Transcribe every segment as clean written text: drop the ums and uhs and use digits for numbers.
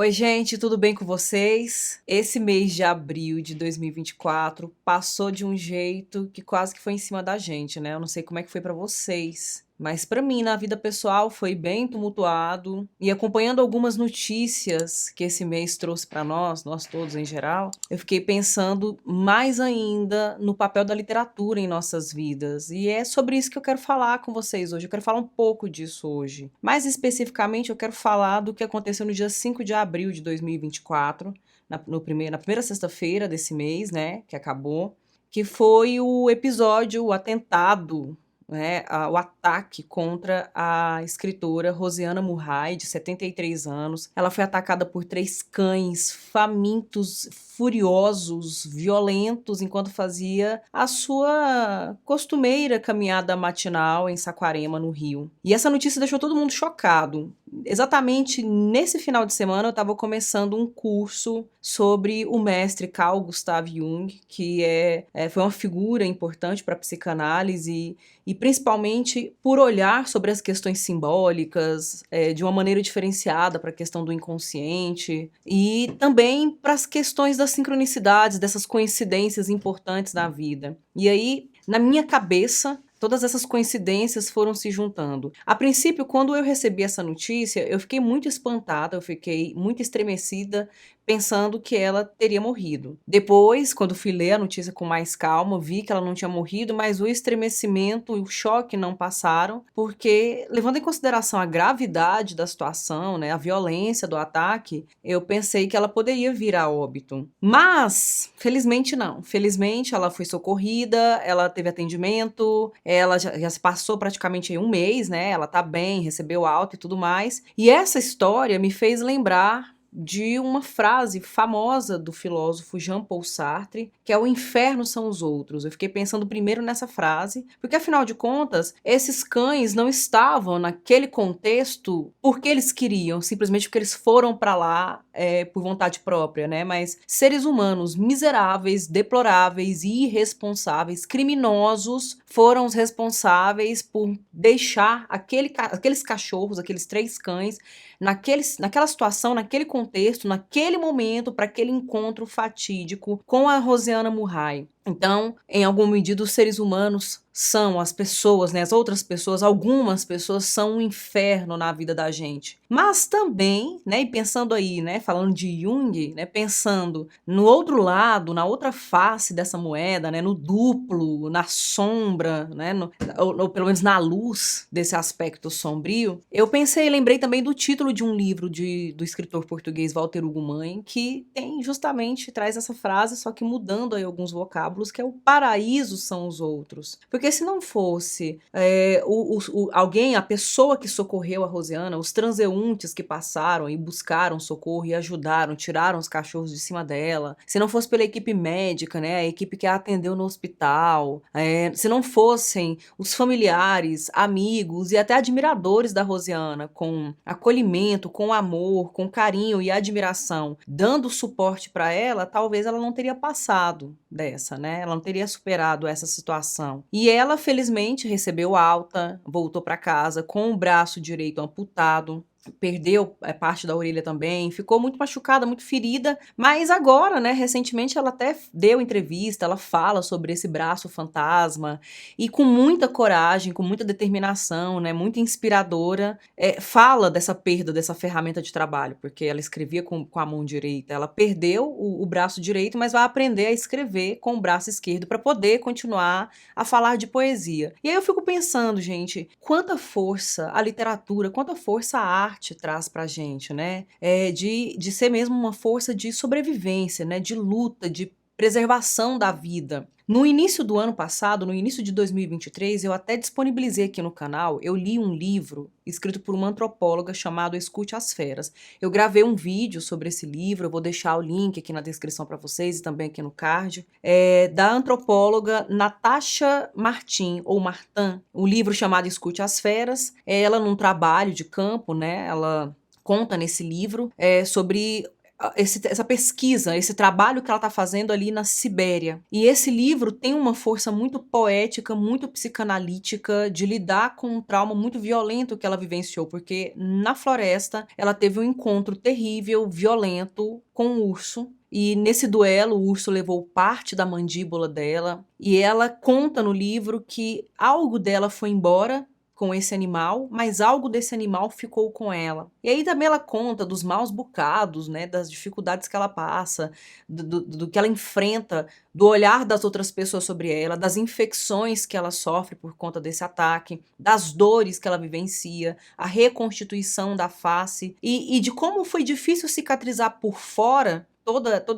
Oi, gente, tudo bem com vocês? Esse mês de abril de 2024 passou de um jeito que quase que foi em cima da gente, né? Eu não sei como é que foi pra vocês, mas pra mim, na vida pessoal, foi bem tumultuado. E acompanhando algumas notícias que esse mês trouxe pra nós todos em geral, eu fiquei pensando mais ainda no papel da literatura em nossas vidas. E é sobre isso que eu quero falar com vocês hoje. Eu quero falar um pouco disso hoje. Mais especificamente, eu quero falar do que aconteceu no dia 5 de abril de 2024, na primeira sexta-feira desse mês, né, que acabou, que foi o episódio, o atentado, né, o ataque contra a escritora Rosiana Murray, de 73 anos. Ela foi atacada por 3 cães famintos, furiosos, violentos, enquanto fazia a sua costumeira caminhada matinal em Saquarema, no Rio. E essa notícia deixou todo mundo chocado. Exatamente nesse final de semana eu estava começando um curso sobre o mestre Carl Gustav Jung, que foi uma figura importante para a psicanálise e principalmente por olhar sobre as questões simbólicas, de uma maneira diferenciada para a questão do inconsciente e também para as questões das sincronicidades, dessas coincidências importantes na vida. E aí, na minha cabeça, todas essas coincidências foram se juntando. A princípio, quando eu recebi essa notícia, eu fiquei muito espantada, eu fiquei muito estremecida, pensando que ela teria morrido. Depois, quando fui ler a notícia com mais calma, vi que ela não tinha morrido, mas o estremecimento e o choque não passaram, porque, levando em consideração a gravidade da situação, né, a violência do ataque, eu pensei que ela poderia vir a óbito. Mas, felizmente não. Felizmente, ela foi socorrida, ela teve atendimento, ela já se passou praticamente um mês, né? Ela tá bem, recebeu alta e tudo mais. E essa história me fez lembrar de uma frase famosa do filósofo Jean-Paul Sartre, que é "o inferno são os outros". Eu fiquei pensando primeiro nessa frase, porque afinal de contas, esses cães não estavam naquele contexto porque eles queriam, simplesmente porque eles foram para lá por vontade própria, né? Mas seres humanos miseráveis, deploráveis e irresponsáveis, criminosos, foram os responsáveis por deixar aqueles cachorros, aqueles 3 cães, naquela situação, naquele contexto, naquele momento, para aquele encontro fatídico com a Rosiana Murray. Então, em alguma medida, os seres humanos são as pessoas, né, as outras pessoas, algumas pessoas são um inferno na vida da gente. Mas também, né, e pensando aí, né, falando de Jung, né, pensando no outro lado, na outra face dessa moeda, né, no duplo, na sombra, né, ou pelo menos na luz desse aspecto sombrio, eu pensei, lembrei também do título de um livro do escritor português Walter Hugo Mãe, que traz essa frase, só que mudando aí alguns vocábulos, que é "o paraíso são os outros". Porque se não fosse alguém, a pessoa que socorreu a Rosiana, os transeuntes que passaram e buscaram socorro e ajudaram, tiraram os cachorros de cima dela, se não fosse pela equipe médica, né, a equipe que a atendeu no hospital, se não fossem os familiares, amigos e até admiradores da Rosiana, com acolhimento, com amor, com carinho e admiração, dando suporte para ela, talvez ela não teria passado dessa, né? Ela não teria superado essa situação. E ela, felizmente, recebeu alta, voltou para casa com o braço direito amputado, perdeu parte da orelha também, ficou muito machucada, muito ferida, mas agora, né, recentemente ela até deu entrevista, ela fala sobre esse braço fantasma e com muita coragem, com muita determinação, né, muito inspiradora, fala dessa perda dessa ferramenta de trabalho, porque ela escrevia com a mão direita, ela perdeu o braço direito, mas vai aprender a escrever com o braço esquerdo para poder continuar a falar de poesia. E aí eu fico pensando, gente, quanta força a literatura, quanta força a arte traz pra gente, né? De ser mesmo uma força de sobrevivência, né? De luta, de preservação da vida. No início do ano passado, no início de 2023, eu até disponibilizei aqui no canal, eu li um livro escrito por uma antropóloga chamado Escute as Feras. Eu gravei um vídeo sobre esse livro, eu vou deixar o link aqui na descrição para vocês e também aqui no card, da antropóloga Natasha Martin, ou Martin, o livro chamado Escute as Feras. Ela num trabalho de campo, né, ela conta nesse livro sobre essa pesquisa, esse trabalho que ela está fazendo ali na Sibéria. E esse livro tem uma força muito poética, muito psicanalítica, de lidar com um trauma muito violento que ela vivenciou, porque na floresta ela teve um encontro terrível, violento, com um urso. E nesse duelo, o urso levou parte da mandíbula dela. E ela conta no livro que algo dela foi embora com esse animal, mas algo desse animal ficou com ela. E aí também ela conta dos maus bocados, né, das dificuldades que ela passa, do que ela enfrenta, do olhar das outras pessoas sobre ela, das infecções que ela sofre por conta desse ataque, das dores que ela vivencia, a reconstituição da face e de como foi difícil cicatrizar por fora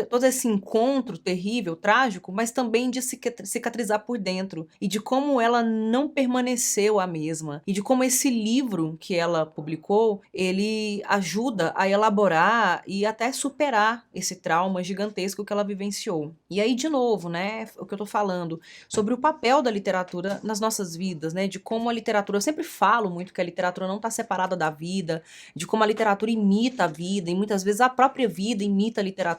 todo esse encontro terrível, trágico, mas também de cicatrizar por dentro. E de como ela não permaneceu a mesma. E de como esse livro que ela publicou, ele ajuda a elaborar e até superar esse trauma gigantesco que ela vivenciou. E aí, de novo, né, o que eu tô falando, sobre o papel da literatura nas nossas vidas, né, de como a literatura, eu sempre falo muito que a literatura não está separada da vida, de como a literatura imita a vida, e muitas vezes a própria vida imita a literatura,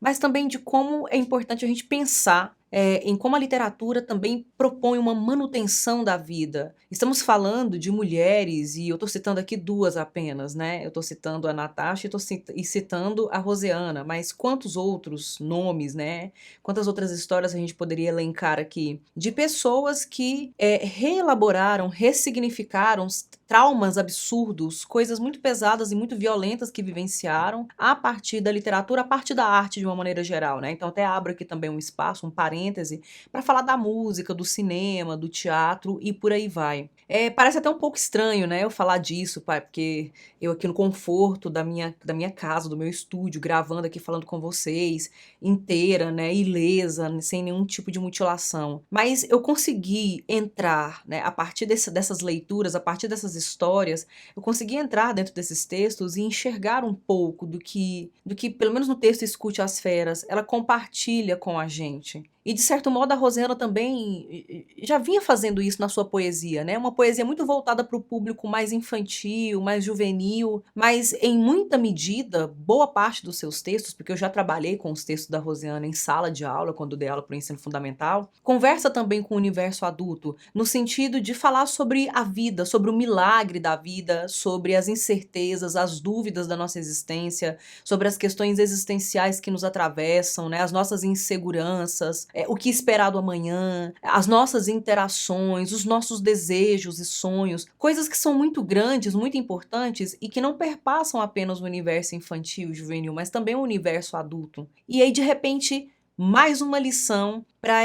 mas também de como é importante a gente pensar em como a literatura também propõe uma manutenção da vida. Estamos falando de mulheres, e eu estou citando aqui duas apenas, né? Eu estou citando a Natasha e citando a Rosiana, mas quantos outros nomes, né? Quantas outras histórias a gente poderia elencar aqui? De pessoas que reelaboraram, ressignificaram traumas absurdos, coisas muito pesadas e muito violentas que vivenciaram a partir da literatura, a partir da arte de uma maneira geral, né? Então até abro aqui também um espaço, um parêntese, para falar da música, do cinema, do teatro e por aí vai. Parece até um pouco estranho, né, eu falar disso, pai, porque eu aqui no conforto da minha casa, do meu estúdio, gravando aqui, falando com vocês, inteira, né, ilesa, sem nenhum tipo de mutilação. Mas eu consegui entrar, né, a partir dessas leituras, a partir dessas histórias, eu consegui entrar dentro desses textos e enxergar um pouco do que pelo menos no texto Escute as Feras, ela compartilha com a gente. E de certo modo a Rosiana também já vinha fazendo isso na sua poesia, né? Uma poesia muito voltada para o público mais infantil, mais juvenil, mas em muita medida, boa parte dos seus textos, porque eu já trabalhei com os textos da Rosiana em sala de aula, quando dei aula para o ensino fundamental, conversa também com o universo adulto, no sentido de falar sobre a vida, sobre o milagre da vida, sobre as incertezas, as dúvidas da nossa existência, sobre as questões existenciais que nos atravessam, né? As nossas inseguranças, o que esperar do amanhã, as nossas interações, os nossos desejos e sonhos, coisas que são muito grandes, muito importantes e que não perpassam apenas o universo infantil, juvenil, mas também o universo adulto. E aí, de repente, mais uma lição para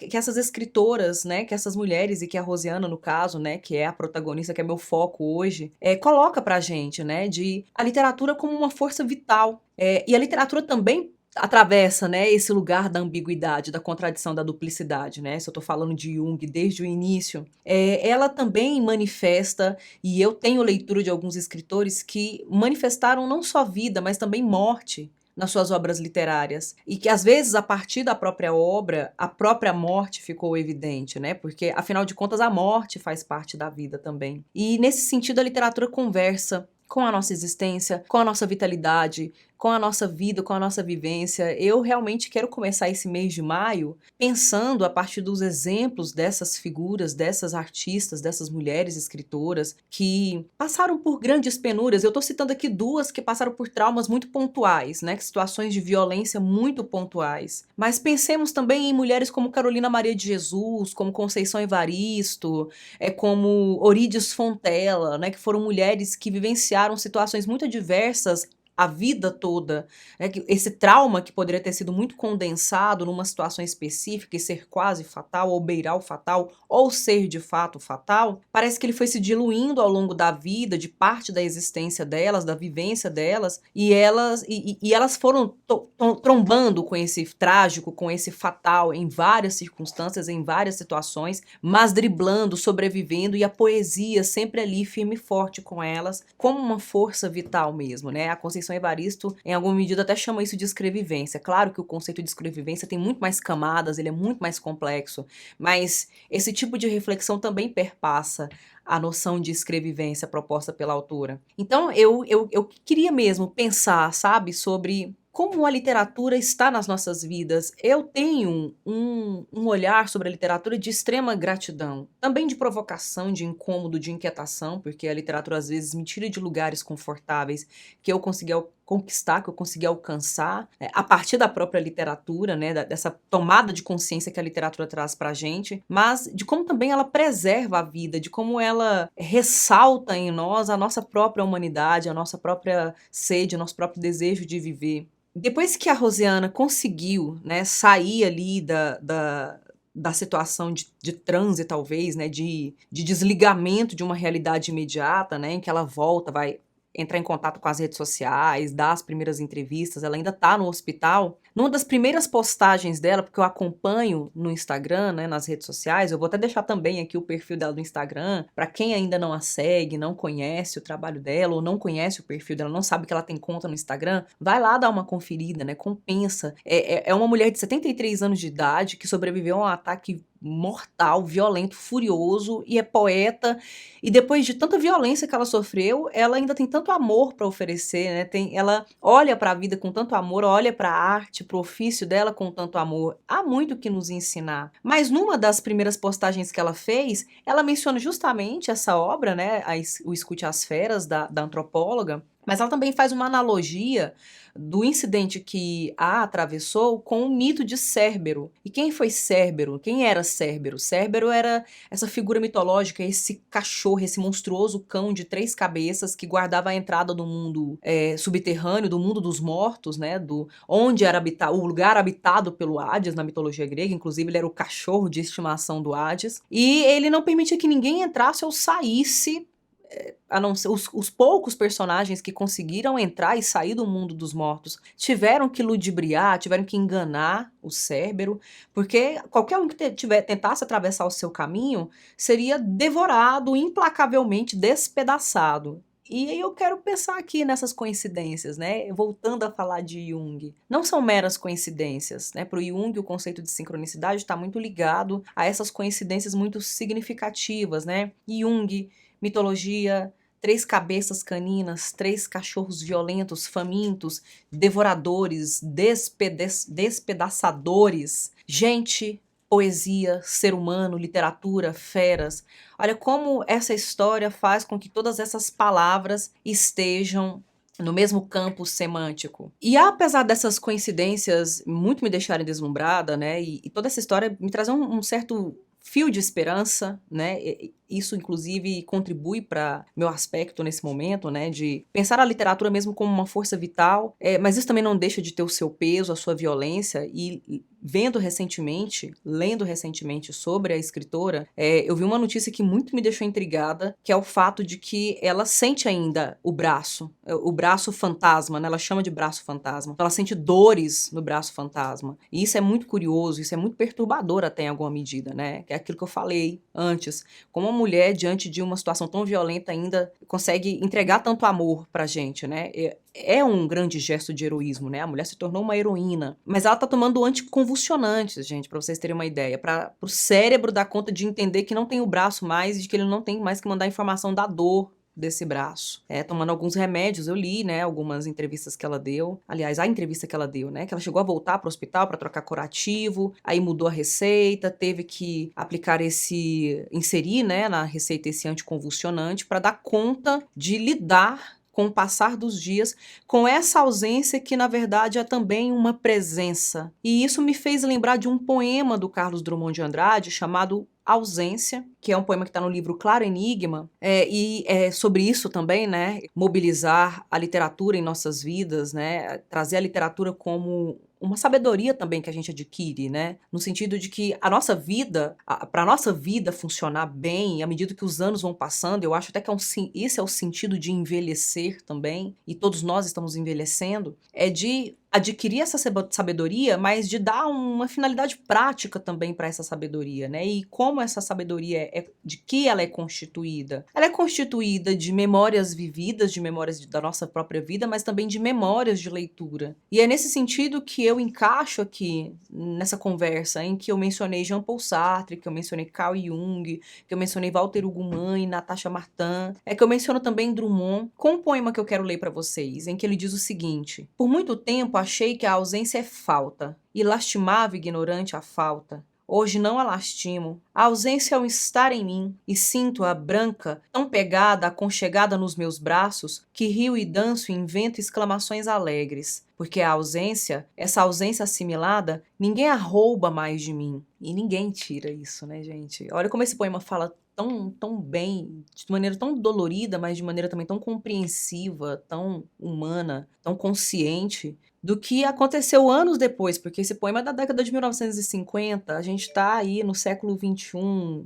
que essas escritoras, né, que essas mulheres, e que a Rosiana, no caso, né, que é a protagonista, que é meu foco hoje, coloca pra gente, né, de a literatura como uma força vital. E a literatura também atravessa, né, esse lugar da ambiguidade, da contradição, da duplicidade, né? Se eu estou falando de Jung desde o início, ela também manifesta, e eu tenho leitura de alguns escritores que manifestaram não só vida, mas também morte nas suas obras literárias, e que às vezes a partir da própria obra, a própria morte ficou evidente, né? Porque afinal de contas a morte faz parte da vida também. E nesse sentido a literatura conversa com a nossa existência, com a nossa vitalidade, com a nossa vida, com a nossa vivência. Eu realmente quero começar esse mês de maio pensando a partir dos exemplos dessas figuras, dessas artistas, dessas mulheres escritoras que passaram por grandes penúrias. Eu estou citando aqui duas que passaram por traumas muito pontuais, né? Situações de violência muito pontuais. Mas pensemos também em mulheres como Carolina Maria de Jesus, como Conceição Evaristo, como Orídes Fontella, né? Que foram mulheres que vivenciaram situações muito adversas a vida toda, né? Esse trauma que poderia ter sido muito condensado numa situação específica e ser quase fatal, ou beirar o fatal, ou ser de fato fatal, parece que ele foi se diluindo ao longo da vida, de parte da existência delas, da vivência delas, e elas foram trombando com esse trágico, com esse fatal em várias circunstâncias, em várias situações, mas driblando, sobrevivendo, e a poesia sempre ali firme e forte com elas, como uma força vital mesmo, né? A Conceição Evaristo, em alguma medida, até chama isso de escrevivência. Claro que o conceito de escrevivência tem muito mais camadas, ele é muito mais complexo, mas esse tipo de reflexão também perpassa a noção de escrevivência proposta pela autora. Então, eu queria mesmo pensar, sabe, sobre como a literatura está nas nossas vidas. Eu tenho um olhar sobre a literatura de extrema gratidão, também de provocação, de incômodo, de inquietação, porque a literatura às vezes me tira de lugares confortáveis que eu consegui conquistar, que eu consegui alcançar, a partir da própria literatura, né, dessa tomada de consciência que a literatura traz pra gente, mas de como também ela preserva a vida, de como ela ressalta em nós a nossa própria humanidade, a nossa própria sede, o nosso próprio desejo de viver. Depois que a Rosiana conseguiu, né, sair ali da situação de transe, talvez, né, de desligamento de uma realidade imediata, né, em que ela volta, vai entrar em contato com as redes sociais, dar as primeiras entrevistas, ela ainda tá no hospital. Numa das primeiras postagens dela, porque eu acompanho no Instagram, né, nas redes sociais, eu vou até deixar também aqui o perfil dela do Instagram, para quem ainda não a segue, não conhece o trabalho dela, ou não conhece o perfil dela, não sabe que ela tem conta no Instagram, vai lá dar uma conferida, né, compensa. É uma mulher de 73 anos de idade que sobreviveu a um ataque mortal, violento, furioso, e é poeta, e depois de tanta violência que ela sofreu, ela ainda tem tanto amor para oferecer, né? Ela olha para a vida com tanto amor, olha para a arte, para o ofício dela com tanto amor. Há muito que nos ensinar. Mas numa das primeiras postagens que ela fez, ela menciona justamente essa obra, né? O Escute as Feras, da antropóloga, mas ela também faz uma analogia do incidente que a atravessou com o mito de Cérbero. E quem foi Cérbero? Quem era Cérbero? Cérbero era essa figura mitológica, esse cachorro, esse monstruoso cão de 3 cabeças que guardava a entrada do mundo subterrâneo, do mundo dos mortos, né? Onde era o lugar habitado pelo Hades na mitologia grega. Inclusive, ele era o cachorro de estimação do Hades. E ele não permitia que ninguém entrasse ou saísse, a não ser os poucos personagens que conseguiram entrar e sair do mundo dos mortos tiveram que ludibriar, tiveram que enganar o Cérbero, porque qualquer um que tentasse atravessar o seu caminho seria devorado, implacavelmente despedaçado. E aí eu quero pensar aqui nessas coincidências, né? Voltando a falar de Jung. Não são meras coincidências, né? Para o Jung, o conceito de sincronicidade está muito ligado a essas coincidências muito significativas, né? Jung, mitologia, 3 cabeças caninas, 3 cachorros violentos, famintos, devoradores, despedaçadores, gente, poesia, ser humano, literatura, feras. Olha como essa história faz com que todas essas palavras estejam no mesmo campo semântico. E apesar dessas coincidências muito me deixarem deslumbrada, né, e toda essa história me traz um certo fio de esperança, né? Isso, inclusive, contribui para meu aspecto nesse momento, né? De pensar a literatura mesmo como uma força vital, mas isso também não deixa de ter o seu peso, a sua violência. E lendo recentemente sobre a escritora, eu vi uma notícia que muito me deixou intrigada, que é o fato de que ela sente ainda o braço fantasma, né? Ela chama de braço fantasma. Ela sente dores no braço fantasma. E isso é muito curioso, isso é muito perturbador até em alguma medida, né? Que é aquilo que eu falei antes. Como uma mulher, diante de uma situação tão violenta, ainda consegue entregar tanto amor pra gente, né? É um grande gesto de heroísmo, né? A mulher se tornou uma heroína. Mas ela tá tomando anticonvulsionantes, gente, pra vocês terem uma ideia. Pro cérebro dar conta de entender que não tem o braço mais e de que ele não tem mais que mandar informação da dor desse braço. Tomando alguns remédios, eu li, né, algumas entrevistas que ela deu. Aliás, a entrevista que ela deu, né, que ela chegou a voltar pro hospital para trocar curativo, aí mudou a receita, teve que inserir, né, na receita esse anticonvulsionante para dar conta de lidar com o passar dos dias, com essa ausência que na verdade é também uma presença. E isso me fez lembrar de um poema do Carlos Drummond de Andrade chamado Ausência, que é um poema que está no livro Claro Enigma, e é sobre isso também, né? Mobilizar a literatura em nossas vidas, né? Trazer a literatura como uma sabedoria também que a gente adquire, né? No sentido de que a nossa vida, para a nossa vida funcionar bem, à medida que os anos vão passando, eu acho até que esse é o sentido de envelhecer também, e todos nós estamos envelhecendo, é de adquirir essa sabedoria, mas de dar uma finalidade prática também para essa sabedoria, né? E como essa sabedoria de que ela é constituída? Ela é constituída de memórias vividas, de memórias da nossa própria vida, mas também de memórias de leitura. E é nesse sentido que eu encaixo aqui nessa conversa em que eu mencionei Jean-Paul Sartre, que eu mencionei Carl Jung, que eu mencionei Walter Ugumãe, Natasha Martin, que eu menciono também Drummond, com um poema que eu quero ler para vocês, em que ele diz o seguinte: por muito tempo achei que a ausência é falta, e lastimava ignorante a falta. Hoje não a lastimo. A ausência é um estar em mim, e sinto-a branca, tão pegada, aconchegada nos meus braços, que rio e danço e invento exclamações alegres. Porque a ausência, essa ausência assimilada, ninguém a rouba mais de mim. E ninguém tira isso, né, gente? Olha como esse poema fala tão bem, de maneira tão dolorida, mas de maneira também tão compreensiva, tão humana, tão consciente, do que aconteceu anos depois, porque esse poema é da década de 1950, a gente está aí no século XXI,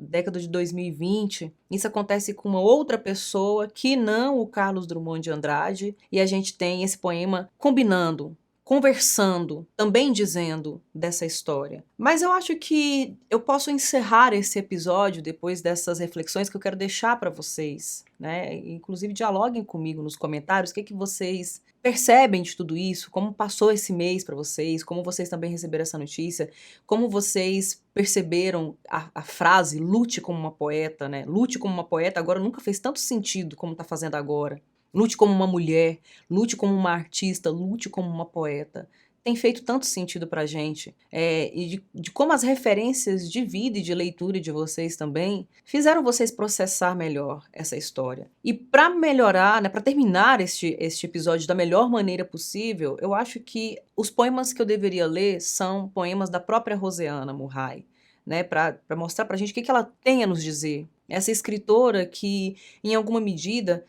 década de 2020, isso acontece com uma outra pessoa que não o Carlos Drummond de Andrade, e a gente tem esse poema combinando, conversando, também dizendo dessa história. Mas eu acho que eu posso encerrar esse episódio depois dessas reflexões que eu quero deixar para vocês, né? Inclusive dialoguem comigo nos comentários, o que vocês percebem de tudo isso, como passou esse mês para vocês, como vocês também receberam essa notícia, como vocês perceberam a frase lute como uma poeta, né? Lute como uma poeta agora nunca fez tanto sentido como está fazendo agora. Lute como uma mulher, lute como uma artista, lute como uma poeta. Tem feito tanto sentido pra gente. E de como as referências de vida e de leitura de vocês também fizeram vocês processar melhor essa história. E para melhorar, né, para terminar este episódio da melhor maneira possível, eu acho que os poemas que eu deveria ler são poemas da própria Rosiana Murray, né, para mostrar pra gente o que ela tem a nos dizer. Essa escritora que, em alguma medida,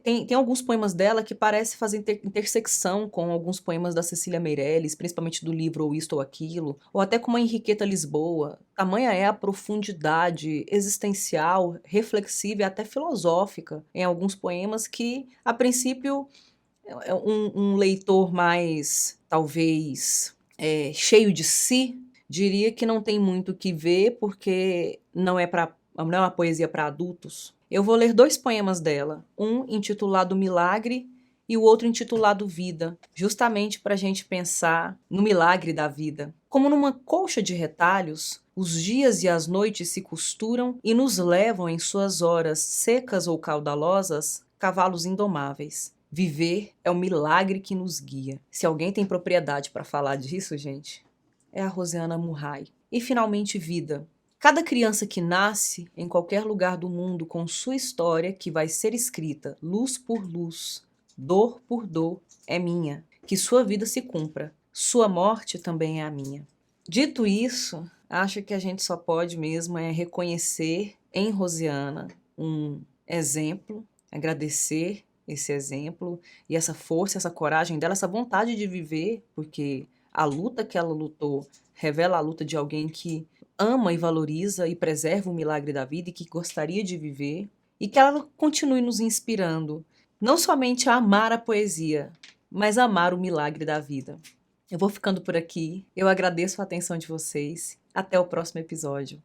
tem alguns poemas dela que parecem fazer intersecção com alguns poemas da Cecília Meirelles, principalmente do livro Ou Isto ou Aquilo, ou até como a Henriqueta Lisboa. Tamanha é a profundidade existencial, reflexiva e até filosófica em alguns poemas que, a princípio, um leitor mais, talvez, cheio de si, diria que não tem muito o que ver, porque não é uma poesia para adultos. Eu vou ler 2 poemas dela, um intitulado Milagre e o outro intitulado Vida, justamente para a gente pensar no milagre da vida. Como numa colcha de retalhos, os dias e as noites se costuram e nos levam em suas horas secas ou caudalosas, cavalos indomáveis. Viver é o milagre que nos guia. Se alguém tem propriedade para falar disso, gente, é a Rosiana Murray. E finalmente Vida. Cada criança que nasce em qualquer lugar do mundo com sua história que vai ser escrita luz por luz, dor por dor, é minha. Que sua vida se cumpra, sua morte também é a minha. Dito isso, acho que a gente só pode mesmo reconhecer em Rosiana um exemplo, agradecer esse exemplo e essa força, essa coragem dela, essa vontade de viver, porque a luta que ela lutou revela a luta de alguém que ama e valoriza e preserva o milagre da vida e que gostaria de viver, e que ela continue nos inspirando, não somente a amar a poesia, mas a amar o milagre da vida. Eu vou ficando por aqui, eu agradeço a atenção de vocês, até o próximo episódio.